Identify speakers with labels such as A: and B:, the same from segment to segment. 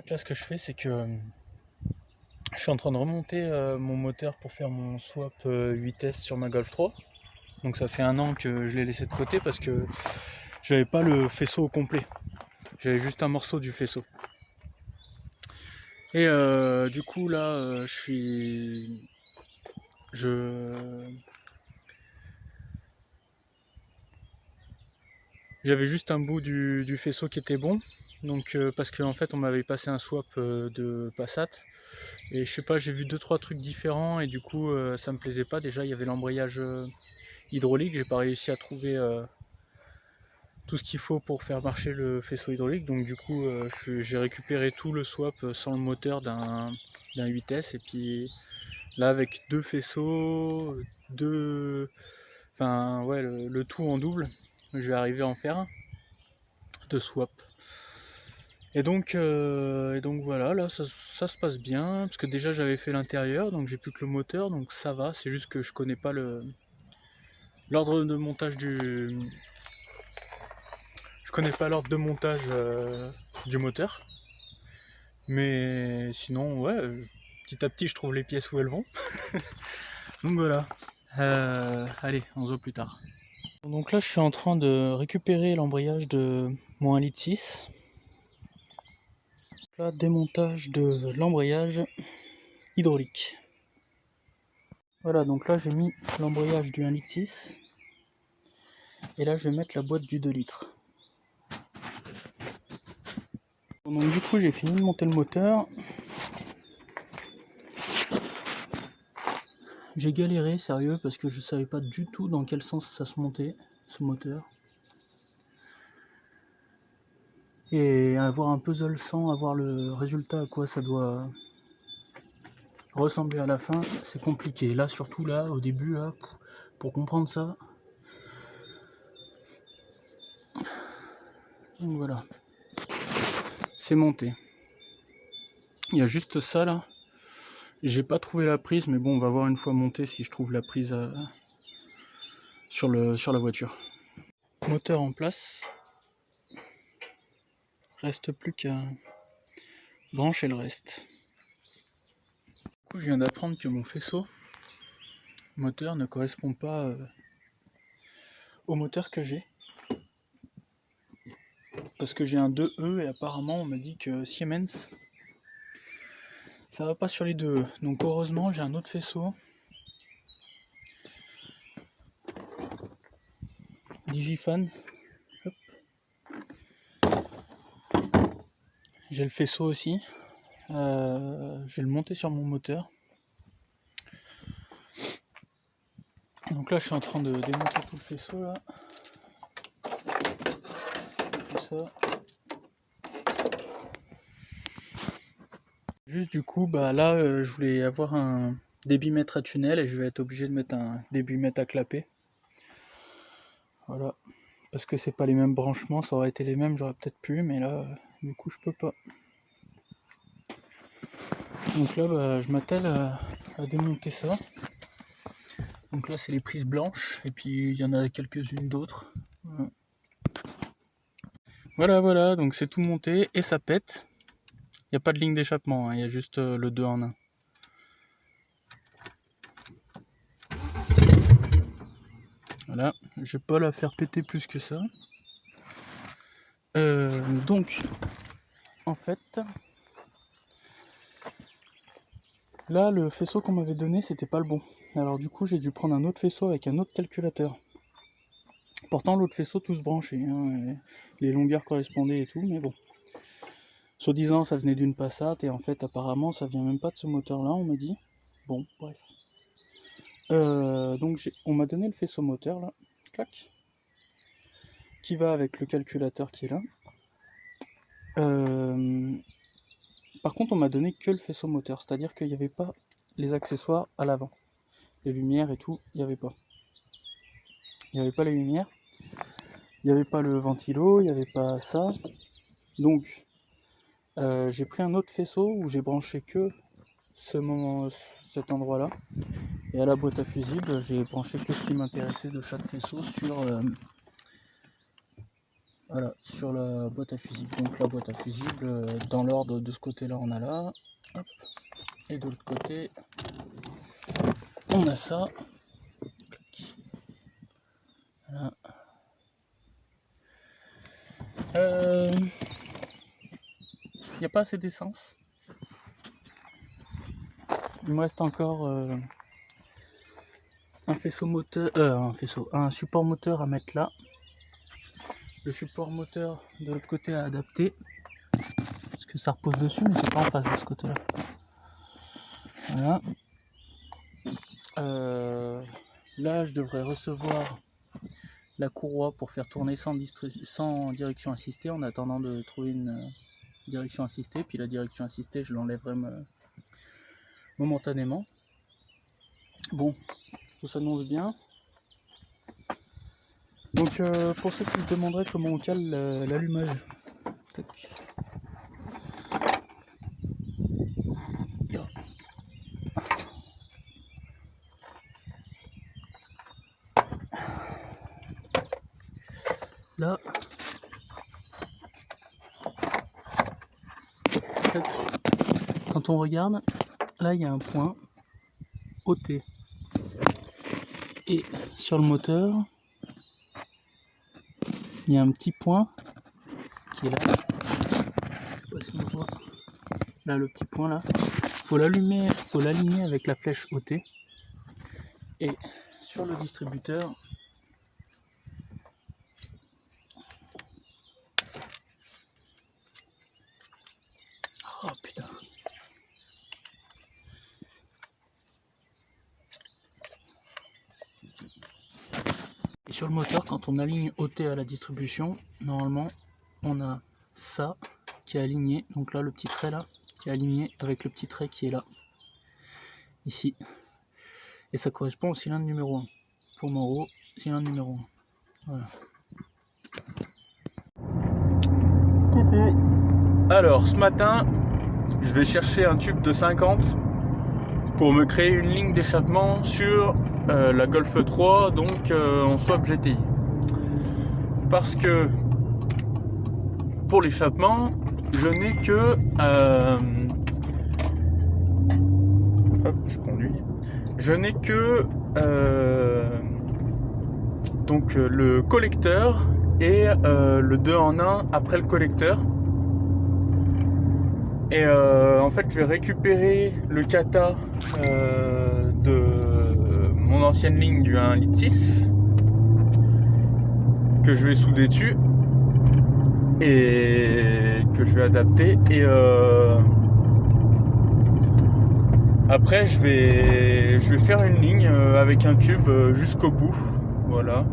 A: fait, là, ce que je fais, c'est que je suis en train de remonter mon moteur pour faire mon swap 8S sur ma Golf 3. Donc ça fait 1 an que je l'ai laissé de côté parce que j'avais pas le faisceau au complet. J'avais juste un morceau du faisceau. Et du coup là, j'avais juste un bout du faisceau qui était bon. Donc parce qu'en fait on m'avait passé un swap de Passat. Et je sais pas, j'ai vu 2-3 trucs différents et du coup ça me plaisait pas. Déjà il y avait l'embrayage hydraulique, j'ai pas réussi à trouver tout ce qu'il faut pour faire marcher le faisceau hydraulique. Donc du coup j'ai récupéré tout le swap sans le moteur d'un 8S. Et puis là avec 2 faisceaux, enfin ouais, le tout en double, je vais arriver à en faire un de swap. Et donc voilà, là ça se passe bien, parce que déjà j'avais fait l'intérieur, donc j'ai plus que le moteur, donc ça va, c'est juste que je connais pas l'ordre de montage du moteur. Mais sinon ouais, petit à petit je trouve les pièces où elles vont. Donc voilà. Allez, on se voit plus tard. Donc là je suis en train de récupérer l'embrayage de mon 1,6 litre. Là, démontage de l'embrayage hydraulique. Voilà, donc là j'ai mis l'embrayage du 1,6 litre. Et là je vais mettre la boîte du 2 litres. Donc du coup j'ai fini de monter le moteur. J'ai galéré, sérieux, parce que je savais pas du tout dans quel sens ça se montait, ce moteur. Et avoir un puzzle sans avoir le résultat à quoi ça doit ressembler à la fin, c'est compliqué. Là, surtout là, au début, là, pour comprendre ça. Donc voilà. C'est monté. Il y a juste ça là. J'ai pas trouvé la prise, mais bon, on va voir une fois monté si je trouve la prise sur la voiture. Moteur en place. Reste plus qu'à brancher le reste. Du coup, je viens d'apprendre que mon faisceau moteur ne correspond pas au moteur que j'ai. Parce que j'ai un 2E et apparemment on m'a dit que Siemens ça va pas sur les 2E. Donc heureusement j'ai un autre faisceau. Digifan. Hop. J'ai le faisceau aussi. Je vais le monter sur mon moteur. Donc là je suis en train de démonter tout le faisceau là. Tout ça. Juste du coup bah là je voulais avoir un débitmètre à tunnel et je vais être obligé de mettre un débitmètre à clapet. Voilà. Parce que c'est pas les mêmes branchements, ça aurait été les mêmes, j'aurais peut-être pu, mais là du coup je peux pas. Donc là bah, je m'attelle à démonter ça. Donc là c'est les prises blanches et puis il y en a quelques-unes d'autres. Voilà, donc c'est tout monté et ça pète. Il n'y a pas de ligne d'échappement, hein, il y a juste le 2 en 1. Voilà, je vais pas la faire péter plus que ça. Donc en fait là le faisceau qu'on m'avait donné c'était pas le bon. Alors du coup j'ai dû prendre un autre faisceau avec un autre calculateur. Pourtant l'autre faisceau tous branchés, hein, les longueurs correspondaient et tout, mais bon. Soi-disant ça venait d'une Passat et en fait apparemment ça vient même pas de ce moteur là on m'a dit. Bon bref. Donc on m'a donné le faisceau moteur là, clac, qui va avec le calculateur qui est là. Par contre on m'a donné que le faisceau moteur, c'est-à-dire qu'il n'y avait pas les accessoires à l'avant. Les lumières et tout, il n'y avait pas. Il n'y avait pas les lumières, il n'y avait pas le ventilo, il n'y avait pas ça. Donc j'ai pris un autre faisceau où j'ai branché que cet endroit là. Et à la boîte à fusibles, j'ai branché que ce qui m'intéressait de chaque faisceau sur Voilà, sur la boîte à fusibles. Donc la boîte à fusibles, dans l'ordre de ce côté-là, on a là. Hop. Et de l'autre côté, on a ça. Voilà. Il n'y a pas assez d'essence. Il me reste encore un support moteur à mettre là. Le support moteur de l'autre côté à adapter. Parce que ça repose dessus, mais c'est pas en face de ce côté-là. Voilà. Là, je devrais recevoir la courroie pour faire tourner sans direction assistée, en attendant de trouver une direction assistée. Puis la direction assistée, je l'enlèverai momentanément. Bon, tout s'annonce bien. Donc pour ceux qui se demanderaient comment on cale l'allumage. Là, quand on regarde, là il y a un point OT. Et sur le moteur, il y a un petit point qui est là. Je sais pas si on voit. Là, le petit point là. Faut l'aligner avec la flèche OT. Et sur le distributeur, oh putain. Et sur le moteur, quand on aligne OT à la distribution, normalement, on a ça qui est aligné. Donc là, le petit trait là, qui est aligné avec le petit trait qui est là. Ici. Et ça correspond au cylindre numéro 1. Pour en haut, cylindre numéro 1. Voilà. Coucou. Alors, ce matin, je vais chercher un tube de 50 pour me créer une ligne d'échappement sur la Golf 3, donc en swap GTI. Parce que pour l'échappement, je n'ai que hop, je conduis. Je n'ai que donc le collecteur et le 2 en 1 après le collecteur. Et en fait, je vais récupérer le kata de mon ancienne ligne du 1,6 litre que je vais souder dessus et que je vais adapter. Et après, je vais faire une ligne avec un tube jusqu'au bout. Voilà.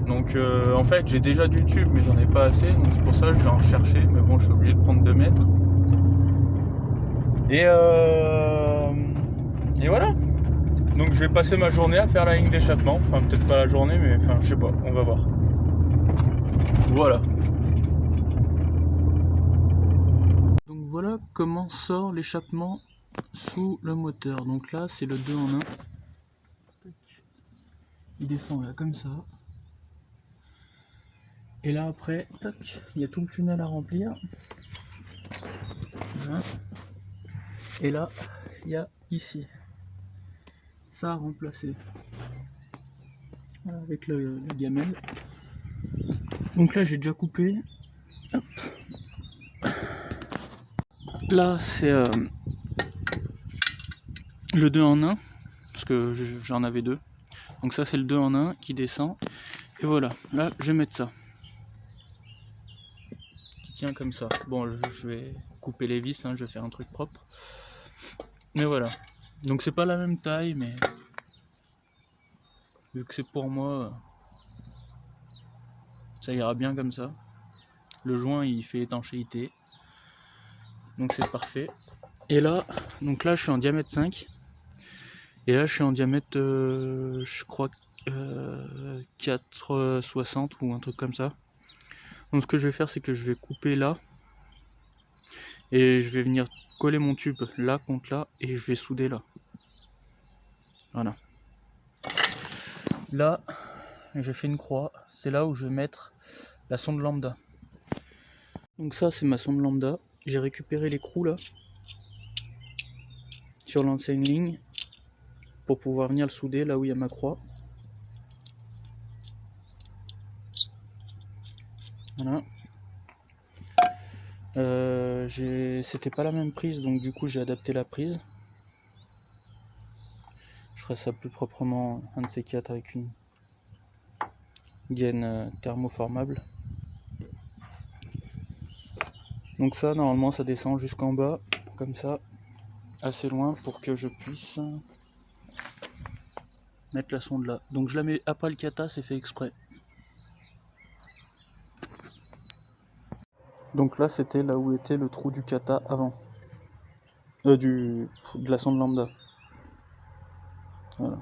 A: Donc en fait, j'ai déjà du tube, mais j'en ai pas assez. Donc c'est pour ça que je vais en chercher. Mais bon, je suis obligé de prendre 2 mètres. Et voilà. Donc je vais passer ma journée à faire la ligne d'échappement. Enfin, peut-être pas la journée, mais enfin, je sais pas. On va voir. Voilà. Donc voilà comment sort l'échappement sous le moteur. Donc là, c'est le 2 en 1. Il descend là comme ça. Et là après, tac, il y a tout le tunnel à remplir. Voilà. Et là, il y a ici ça à remplacer. Voilà, avec le gamelle. Donc là, j'ai déjà coupé. Hop. Là, c'est le 2 en 1, parce que j'en avais 2. Donc ça, c'est le 2 en 1 qui descend. Et voilà, là, je vais mettre ça. Qui tient comme ça. Bon, je vais couper les vis, hein, je vais faire un truc propre. Mais voilà. Donc c'est pas la même taille, mais vu que c'est pour moi, ça ira bien comme ça. Le joint, il fait étanchéité. Donc c'est parfait. Et là, donc là, je suis en diamètre 5. Et là, je suis en diamètre, je crois, 4,60 ou un truc comme ça. Donc ce que je vais faire, c'est que je vais couper là. Et je vais venir coller mon tube là contre là. Et je vais souder là. Voilà. Là, j'ai fait une croix. C'est là où je vais mettre la sonde lambda. Donc ça c'est ma sonde lambda. J'ai récupéré l'écrou là sur l'ancienne ligne pour pouvoir venir le souder là où il y a ma croix. Voilà. C'était pas la même prise, donc du coup j'ai adapté la prise. Je ferai ça plus proprement, un de ces quatre, avec une gaine thermoformable. Donc ça, normalement, ça descend jusqu'en bas, comme ça, assez loin pour que je puisse mettre la sonde là. Donc je la mets à pas le kata, c'est fait exprès. Donc là, c'était là où était le trou du kata avant. De la sonde lambda. Voilà.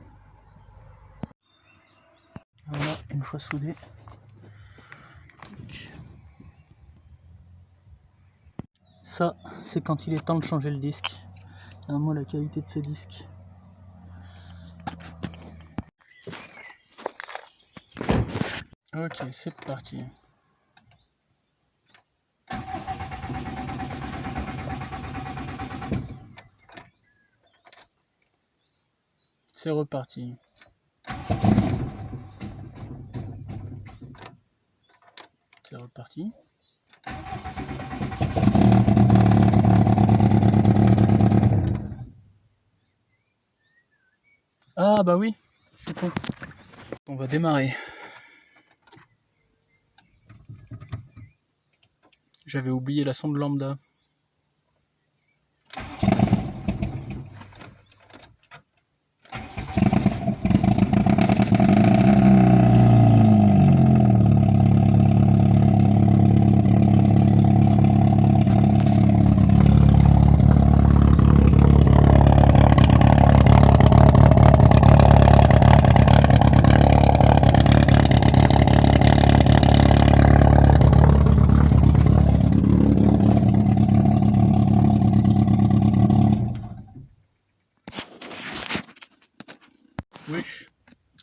A: Voilà, une fois soudé. Ça, c'est quand il est temps de changer le disque. Vraiment la qualité de ce disque. Ok, c'est parti. C'est reparti. C'est reparti. Ah bah oui, je suis con. On va démarrer. J'avais oublié la sonde lambda. Wesh.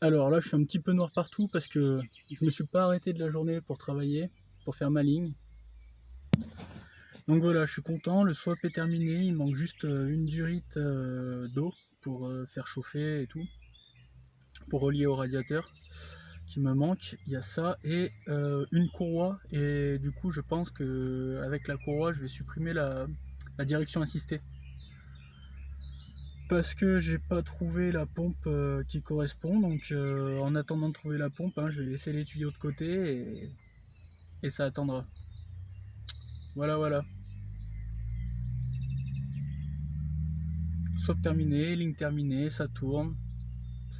A: Alors là je suis un petit peu noir partout parce que je me suis pas arrêté de la journée pour travailler, pour faire ma ligne. Donc voilà, je suis content, le swap est terminé, il manque juste une durite d'eau pour faire chauffer et tout, pour relier au radiateur qui me manque. Il y a ça et une courroie, et du coup je pense que avec la courroie je vais supprimer la direction assistée. Parce que j'ai pas trouvé la pompe qui correspond, donc en attendant de trouver la pompe, je vais laisser les tuyaux de côté et ça attendra. Voilà. Swap terminé, ligne terminée, ça tourne.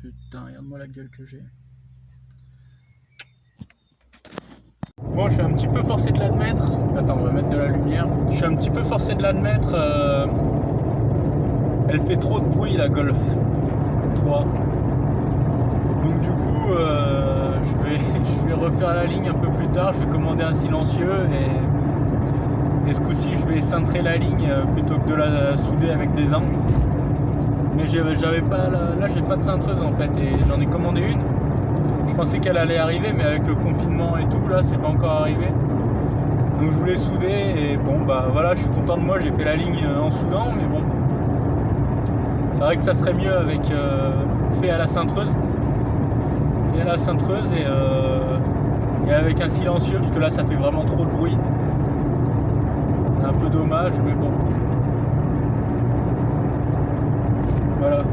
A: Putain, regarde-moi la gueule que j'ai. Bon, je suis un petit peu forcé de l'admettre. Attends, on va mettre de la lumière. Je suis un petit peu forcé de l'admettre. Elle fait trop de bruit la Golf 3. Donc du coup je vais refaire la ligne un peu plus tard. Je vais commander un silencieux et ce coup-ci je vais cintrer la ligne plutôt que de la souder avec des angles. Mais j'avais pas là j'ai pas de cintreuse en fait, et j'en ai commandé une. Je pensais qu'elle allait arriver, mais avec le confinement et tout là c'est pas encore arrivé. Donc je voulais souder et bon bah voilà, je suis content de moi, j'ai fait la ligne en soudant, mais bon. C'est vrai que ça serait mieux avec fait à la cintreuse. Fait à la cintreuse et avec un silencieux, parce que là ça fait vraiment trop de bruit. C'est un peu dommage, mais bon. Voilà.